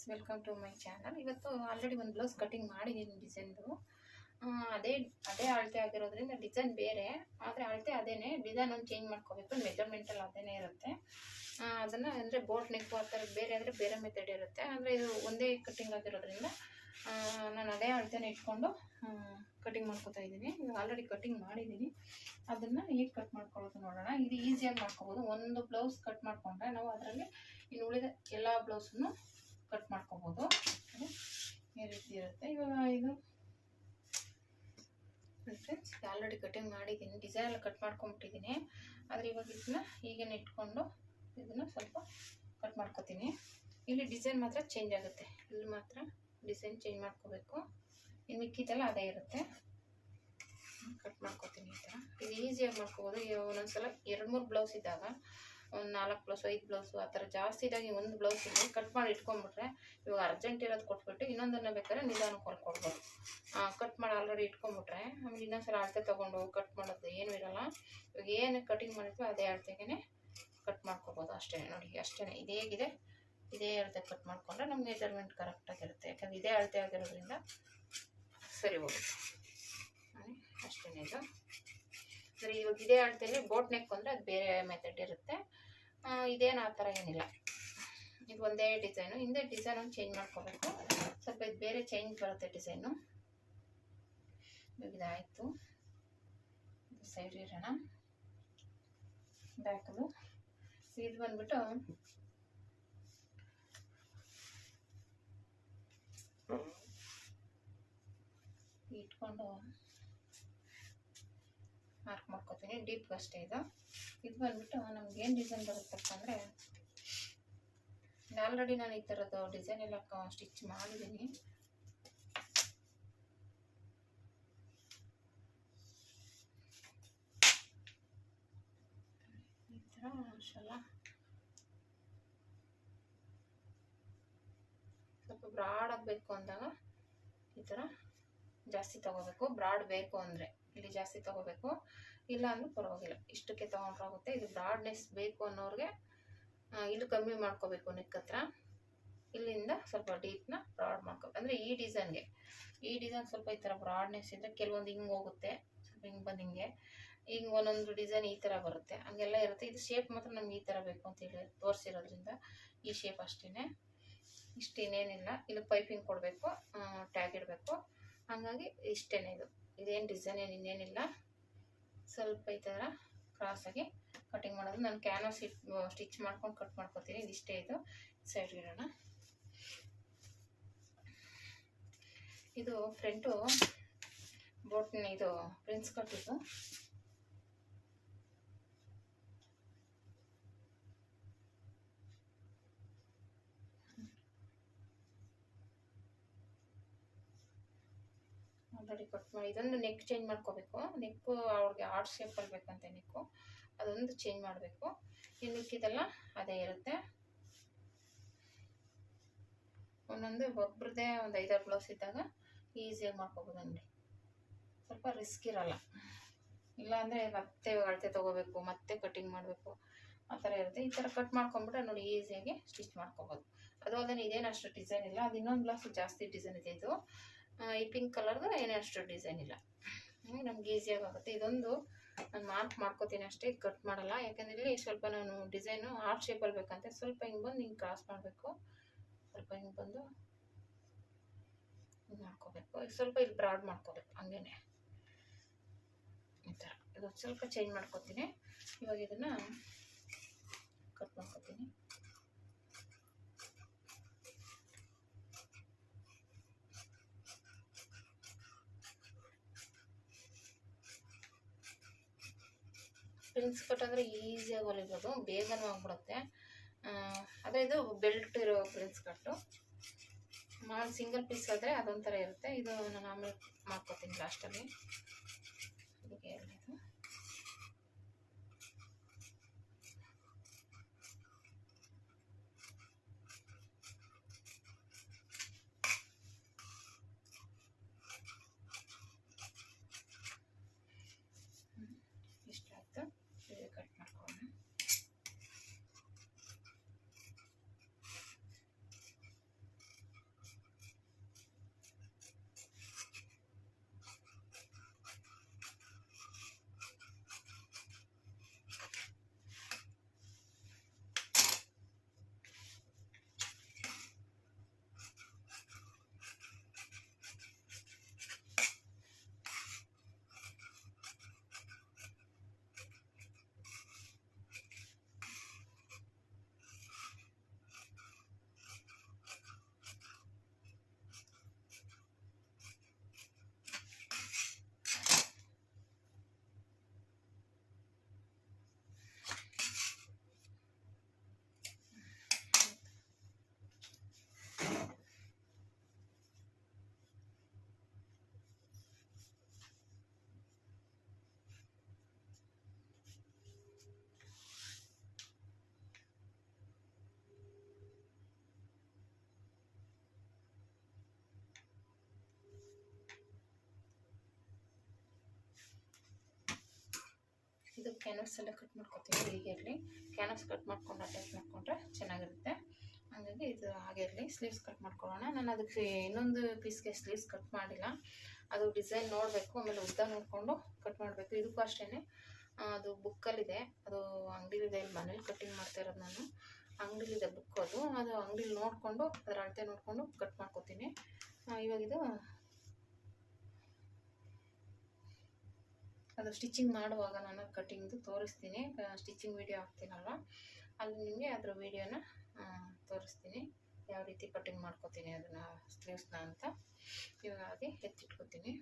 Friends, welcome to my channel. ಇವತ್ತು already ಒಂದು blouse cutting ಮಾಡಿದ್ದೀನಿ ಡಿಸೈನ್ದು. ಅದೇ ಅದೇ ಅಳತೆ ಆಗಿರೋದ್ರಿಂದ ಡಿಸೈನ್ ಬೇರೆ, ಆದರೆ ಅಳತೆ ಅದೇನೆ, ಡಿಸೈನ್ ಒಂದು ಚೇಂಜ್ ಮಾಡ್ಕೋಬೇಕು. ಮೆಜರ್ಮೆಂಟಲ್ಲಿ ಅದೇನೇ ಇರುತ್ತೆ. ಅದನ್ನು ಅಂದರೆ ಬೋಟ್ ನೆಕ್ ಆ ಥರ ಬೇರೆ ಅಂದರೆ ಬೇರೆ ಮೆಥಡ್ ಇರುತ್ತೆ. ಅಂದರೆ ಇದು ಒಂದೇ ಕಟ್ಟಿಂಗ್ ಆಗಿರೋದ್ರಿಂದ ನಾನು ಅದೇ ಅಳತೆನ ಇಟ್ಕೊಂಡು ಕಟಿಂಗ್ ಮಾಡ್ಕೊತಾ ಇದ್ದೀನಿ. ಇವಾಗ ಆಲ್ರೆಡಿ ಕಟಿಂಗ್ ಮಾಡಿದ್ದೀನಿ. ಅದನ್ನು ಈಗ ಕಟ್ ಮಾಡ್ಕೊಳ್ಳೋದು ನೋಡೋಣ. ಇದು ಈಸಿಯಾಗಿ ಮಾಡ್ಕೋಬೋದು. ಒಂದು ಬ್ಲೌಸ್ ಕಟ್ ಮಾಡಿಕೊಂಡ್ರೆ ನಾವು ಅದರಲ್ಲಿ ಇನ್ನು ಉಳಿದ ಎಲ್ಲ ಬ್ಲೌಸನ್ನು ಕಟ್ ಮಾಡ್ಕೋಬೋದು. ಈ ರೀತಿ ಇರುತ್ತೆ. ಇವಾಗ ಇದು ಫ್ರೆಂಡ್ಸ್ ಆಲ್ರೆಡಿ ಕಟಿಂಗ್ ಮಾಡಿದ್ದೀನಿ. ಡಿಸೈನ್ ಎಲ್ಲ ಕಟ್ ಮಾಡ್ಕೊಂಬಿಟ್ಟಿದ್ದೀನಿ. ಆದರೆ ಇವಾಗ ಇದನ್ನ ಹೀಗೇನೆ ಇಟ್ಕೊಂಡು ಇದನ್ನು ಸ್ವಲ್ಪ ಕಟ್ ಮಾಡ್ಕೊತೀನಿ. ಇಲ್ಲಿ ಡಿಸೈನ್ ಮಾತ್ರ ಚೇಂಜ್ ಆಗುತ್ತೆ. ಇಲ್ಲಿ ಮಾತ್ರ ಡಿಸೈನ್ ಚೇಂಜ್ ಮಾಡ್ಕೋಬೇಕು. ಇನ್ನು ಮಿಕ್ಕಿದೆಲ್ಲ ಅದೇ ಇರುತ್ತೆ. ಕಟ್ ಮಾಡ್ಕೊತೀನಿ ಈ ಥರ. ಇದು ಈಸಿಯಾಗಿ ಮಾಡ್ಕೋಬೋದು. ಒಂದೊಂದ್ಸಲ 2-3 ಬ್ಲೌಸ್ ಇದ್ದಾಗ, ಒಂದು 4 ಬ್ಲೌಸು 5 ಬ್ಲೌಸು ಆ ಥರ ಜಾಸ್ತಿ ಇದ್ದಾಗ ಒಂದು ಬ್ಲೌಸ್ ಇದೆ ಕಟ್ ಮಾಡಿ ಇಟ್ಕೊಂಡ್ಬಿಟ್ರೆ, ಇವಾಗ ಅರ್ಜೆಂಟ್ ಇರೋದು ಕೊಟ್ಬಿಟ್ಟು ಇನ್ನೊಂದನ್ನು ಬೇಕಾದ್ರೆ ನಿಧಾನಕ್ಕೆ ಹೊಲ್ಕೊಡ್ಬೋದು. ಕಟ್ ಮಾಡಿ ಆಲ್ರೆಡಿ ಇಟ್ಕೊಂಡ್ಬಿಟ್ರೆ ಆಮೇಲೆ ಇನ್ನೊಂದ್ಸಲ ಅಳತೆ ತೊಗೊಂಡು ಕಟ್ ಮಾಡೋದು ಏನೂ ಇರೋಲ್ಲ. ಇವಾಗ ಏನು ಕಟಿಂಗ್ ಮಾಡಿದ್ವಿ ಅದೇ ಅಳತೆಗೆ ಕಟ್ ಮಾಡ್ಕೋಬೋದು. ಅಷ್ಟೇ ನೋಡಿ, ಅಷ್ಟೇ ಇದೇಗಿದೆ, ಇದೇ ಅಳತೆ ಕಟ್ ಮಾಡಿಕೊಂಡ್ರೆ ನಮ್ಮ ಮೆಜರ್ಮೆಂಟ್ ಕರೆಕ್ಟಾಗಿರುತ್ತೆ. ಯಾಕಂದರೆ ಇದೇ ಅಳತೆ ಆಗಿರೋದ್ರಿಂದ ಸರಿ ಹೋಗುತ್ತೆ. ಅಷ್ಟೇ ಇದು. ಅಂದರೆ ಇವಾಗ ಇದೇ ಅಳತೆಯಲ್ಲಿ ಬೋಟ್ ನೆಕ್ ಅಂದರೆ ಅದು ಬೇರೆ ಮೆಥಡ್ ಇರುತ್ತೆ. ಇದೇನು ಆ ಥರ ಏನಿಲ್ಲ. ಇದು ಒಂದೇ ಡಿಸೈನು. ಹಿಂದೆ ಡಿಸೈನ್ ಒಂದು ಚೇಂಜ್ ಮಾಡ್ಕೋಬೇಕು. ಸ್ವಲ್ಪ ಇದು ಬೇರೆ ಚೇಂಜ್ ಬರುತ್ತೆ ಡಿಸೈನು. ಇದಾಯಿತು. ಇದು ಸೈಡ್ ಇರೋಣ. ಬ್ಯಾಕದು ಇದು ಬಂದ್ಬಿಟ್ಟು ಇಟ್ಕೊಂಡು ಮಾರ್ಕ್ ಮಾಡ್ಕೊತೀನಿ. ಡೀಪ್ ಅಷ್ಟೇ ಇದು. ಇದು ಬಂದ್ಬಿಟ್ಟು ನಮ್ಗೇನು ಡಿಸೈನ್ ಬರುತ್ತಪ್ಪ ಅಂದರೆ, ಆಲ್ರೆಡಿ ನಾನು ಈ ಥರದ್ದು ಡಿಸೈನ್ ಎಲ್ಲ ಸ್ಟಿಚ್ ಮಾಡಿದ್ದೀನಿ. ಈ ಥರ ಅಷ್ಟಲ್ಲ ಸ್ವಲ್ಪ ಬ್ರಾಡ್ ಆಗಬೇಕು ಅಂದಾಗ ಈ ಥರ ಜಾಸ್ತಿ ತೊಗೋಬೇಕು. ಬ್ರಾಡ್ ಬೇಕು ಅಂದರೆ ಇಲ್ಲಿ ಜಾಸ್ತಿ ತೊಗೋಬೇಕು, ಇಲ್ಲ ಅಂದ್ರೆ ಪರವಾಗಿಲ್ಲ, ಇಷ್ಟಕ್ಕೆ ತೊಗೊಂಡ್ರಾಗುತ್ತೆ. ಇದು ಬ್ರಾಡ್ನೆಸ್ ಬೇಕು ಅನ್ನೋರಿಗೆ ಇಲ್ಲಿ ಕಮ್ಮಿ ಮಾಡ್ಕೋಬೇಕು. ನೆಕ್ ಹತ್ರ ಇಲ್ಲಿಂದ ಸ್ವಲ್ಪ ಡೀಪ್ನ ಬ್ರಾಡ್ ಮಾಡ್ಕೋಬೇಕು. ಅಂದರೆ ಈ ಡಿಸೈನ್ ಸ್ವಲ್ಪ ಈ ಥರ ಬ್ರಾಡ್ನೆಸ್ ಇದ್ದರೆ ಕೆಲವೊಂದು ಹಿಂಗೆ ಹೋಗುತ್ತೆ, ಸ್ವಲ್ಪ ಹಿಂಗೆ ಬಂದು ಹಿಂಗೆ ಒಂದೊಂದು ಡಿಸೈನ್ ಈ ಥರ ಬರುತ್ತೆ, ಹಂಗೆಲ್ಲ ಇರುತ್ತೆ. ಇದು ಶೇಪ್ ಮಾತ್ರ ನಮ್ಗೆ ಈ ಥರ ಬೇಕು ಅಂತೇಳಿ ತೋರಿಸಿರೋದ್ರಿಂದ ಈ ಶೇಪ್ ಅಷ್ಟೇ, ಇಷ್ಟೇನೇನಿಲ್ಲ. ಇಲ್ಲಿ ಪೈಪಿಂಗ್ ಕೊಡಬೇಕು, ಟ್ಯಾಗ್ ಇಡಬೇಕು. ಹಾಗಾಗಿ ಇಷ್ಟೇ ಇದು. ಇದೇನು ಡಿಸೈನ್ ಏನು ಇನ್ನೇನಿಲ್ಲ. ಸ್ವಲ್ಪ ಈ ಥರ ಕ್ರಾಸಾಗಿ ಕಟಿಂಗ್ ಮಾಡೋದು. ನಾನು ಕ್ಯಾನ್ವಾಸ್ ಸ್ಟಿಚ್ ಮಾಡ್ಕೊಂಡು ಕಟ್ ಮಾಡ್ಕೊತೀನಿ. ಇದಿಷ್ಟೇ. ಇದು ಸೈಡ್ ಇರೋಣ. ಇದು ಫ್ರಂಟು ಬೋಟ್ನ ಇದು ಪ್ರಿನ್ಸ್ ಕಟ್. ಇದು ಆಲ್ರೆಡಿ ಕಟ್ ಮಾಡಿ ಇದೊಂದು ನೆಕ್ ಚೇಂಜ್ ಮಾಡ್ಕೋಬೇಕು. ನೆಕ್ಕು ಅವ್ರಿಗೆ ಆರ್ಟ್ ಶೇಪಲ್ಲಿ ಬೇಕಂತೆ ನೆಕ್ಕು, ಅದೊಂದು ಚೇಂಜ್ ಮಾಡಬೇಕು. ಇನ್ನು ಮಿಕ್ಕಿದೆಲ್ಲ ಅದೇ ಇರುತ್ತೆ. ಒಂದೊಂದು ಒಬ್ರದ್ದೇ ಒಂದು 5-6 ಬ್ಲೌಸ್ ಇದ್ದಾಗ ಈಸಿಯಾಗಿ ಮಾಡ್ಕೋಬೋದು. ನೋಡಿ, ಸ್ವಲ್ಪ ರಿಸ್ಕ್ ಇರೋಲ್ಲ. ಇಲ್ಲಾಂದರೆ ಮತ್ತೆ ಅಳತೆ ತೊಗೋಬೇಕು, ಮತ್ತೆ ಕಟಿಂಗ್ ಮಾಡಬೇಕು, ಆ ಥರ ಇರುತ್ತೆ. ಈ ಥರ ಕಟ್ ಮಾಡ್ಕೊಂಬಿಟ್ರೆ ನೋಡಿ ಈಸಿಯಾಗಿ ಸ್ಟಿಚ್ ಮಾಡ್ಕೋಬೋದು. ಅದು ಅಲ್ಲದೆ ಇದೇನು ಅಷ್ಟು ಡಿಸೈನ್ ಇಲ್ಲ. ಅದು ಇನ್ನೊಂದು ಬ್ಲೌಸ್ ಜಾಸ್ತಿ ಡಿಸೈನ್ ಇದೆ. ಇದು ಈ ಪಿಂಕ್ ಕಲರ್ದು ಏನೇ ಅಷ್ಟು ಡಿಸೈನ್ ಇಲ್ಲ. ನಮ್ಗೆ ಈಸಿಯಾಗಿ ಆಗುತ್ತೆ. ಇದೊಂದು ನಾನು ಮಾರ್ಕ್ ಮಾಡ್ಕೋತೀನಿ ಅಷ್ಟೇ, ಕಟ್ ಮಾಡಲ್ಲ. ಯಾಕಂದರೆ ಇಲ್ಲಿ ಸ್ವಲ್ಪ ನಾನು ಡಿಸೈನು ಆರ್ಟ್ ಶೇಪಲ್ಲಿ ಬೇಕಂತೆ. ಸ್ವಲ್ಪ ಹಿಂಗೆ ಬಂದು ಹಿಂಗೆ ಕ್ರಾಸ್ ಮಾಡಬೇಕು, ಸ್ವಲ್ಪ ಹಿಂಗೆ ಬಂದು ಹಿಂಗೆ ಮಾಡ್ಕೋಬೇಕು. ಸ್ವಲ್ಪ ಇಲ್ಲಿ ಬ್ರಾಡ್ ಮಾಡ್ಕೋಬೇಕು. ಹಂಗೇನೆ ಈ ಥರ ಇದು ಸ್ವಲ್ಪ ಚೇಂಜ್ ಮಾಡ್ಕೋತೀನಿ. ಇವಾಗ ಇದನ್ನು ಕಟ್ ಮಾಡ್ಕೋತೀನಿ. ಪ್ರಿನ್ಸ್ ಕಟ್ ಅಂದರೆ ಈಸಿಯಾಗಿ ಹೊಲಿಬೋದು, ಬೇಗನೂ ಆಗ್ಬಿಡುತ್ತೆ. ಆದರೆ ಇದು ಬೆಲ್ಟ್ ಇರೋ ಪ್ರಿನ್ಸ್ ಕಟ್ಟು. ಸಿಂಗಲ್ ಪೀಸ್ ಆದರೆ ಅದೊಂಥರ ಇರುತ್ತೆ. ಇದು ನಾನು ಆಮೇಲೆ ಮಾಡ್ಕೊತೀನಿ ಲಾಸ್ಟಲ್ಲಿ. ಹೀಗೆ ಇದು ಇಷ್ಟ ಆಯಿತು. ಇದು ಕಟ್ ಮಾಡ್ಕೊಳ್ಳೋಣ. ಕ್ಯಾನ್ವಾಸ್ ಎಲ್ಲ ಕಟ್ ಮಾಡ್ಕೊತೀನಿ. ಹೀಗೆ ಇರಲಿ, ಕ್ಯಾನ್ವಾಸ್ ಕಟ್ ಮಾಡ್ಕೊಂಡು ಅಟ್ಯಾಚ್ ಮಾಡಿಕೊಂಡ್ರೆ ಚೆನ್ನಾಗಿರುತ್ತೆ. ಹಾಗಾಗಿ ಇದು ಹಾಗೆ ಇರಲಿ. ಸ್ಲೀವ್ಸ್ ಕಟ್ ಮಾಡ್ಕೊಳ್ಳೋಣ. ನಾನು ಅದಕ್ಕೆ ಇನ್ನೊಂದು ಪೀಸ್ಗೆ ಸ್ಲೀವ್ಸ್ ಕಟ್ ಮಾಡಿಲ್ಲ. ಅದು ಡಿಸೈನ್ ನೋಡಬೇಕು, ಆಮೇಲೆ ಉದ್ದ ನೋಡಿಕೊಂಡು ಕಟ್ ಮಾಡಬೇಕು. ಇದಕ್ಕೂ ಅಷ್ಟೇ, ಅದು ಬುಕ್ಕಲ್ಲಿದೆ, ಅದು ಅಂಗಡಿಲಿದೆ. ಇಲ್ಲಿ ಮನೇಲಿ ಕಟ್ಟಿಂಗ್ ಮಾಡ್ತಾ ಇರೋದು ನಾನು. ಅಂಗಡಿಲಿದೆ ಬುಕ್, ಅದು ಅಂಗಡಿಲಿ ನೋಡಿಕೊಂಡು ಅದರ ಅಳತೆ ನೋಡಿಕೊಂಡು ಕಟ್ ಮಾಡ್ಕೊತೀನಿ. ಇವಾಗಿದು ಅದು ಸ್ಟಿಚಿಂಗ್ ಮಾಡುವಾಗ ನಾನು ಕಟ್ಟಿಂಗ್ದು ತೋರಿಸ್ತೀನಿ. ಸ್ಟಿಚಿಂಗ್ ವಿಡಿಯೋ ಹಾಕ್ತೀನಲ್ವ, ಅಲ್ಲಿ ನಿಮಗೆ ಅದರ ವಿಡಿಯೋನ ತೋರಿಸ್ತೀನಿ, ಯಾವ ರೀತಿ ಕಟ್ಟಿಂಗ್ ಮಾಡ್ಕೊತೀನಿ ಅದನ್ನು ಸ್ಲೀವ್ಸ್ನ ಅಂತ. ಇವಾಗ ಎತ್ತಿಟ್ಕೊತೀನಿ.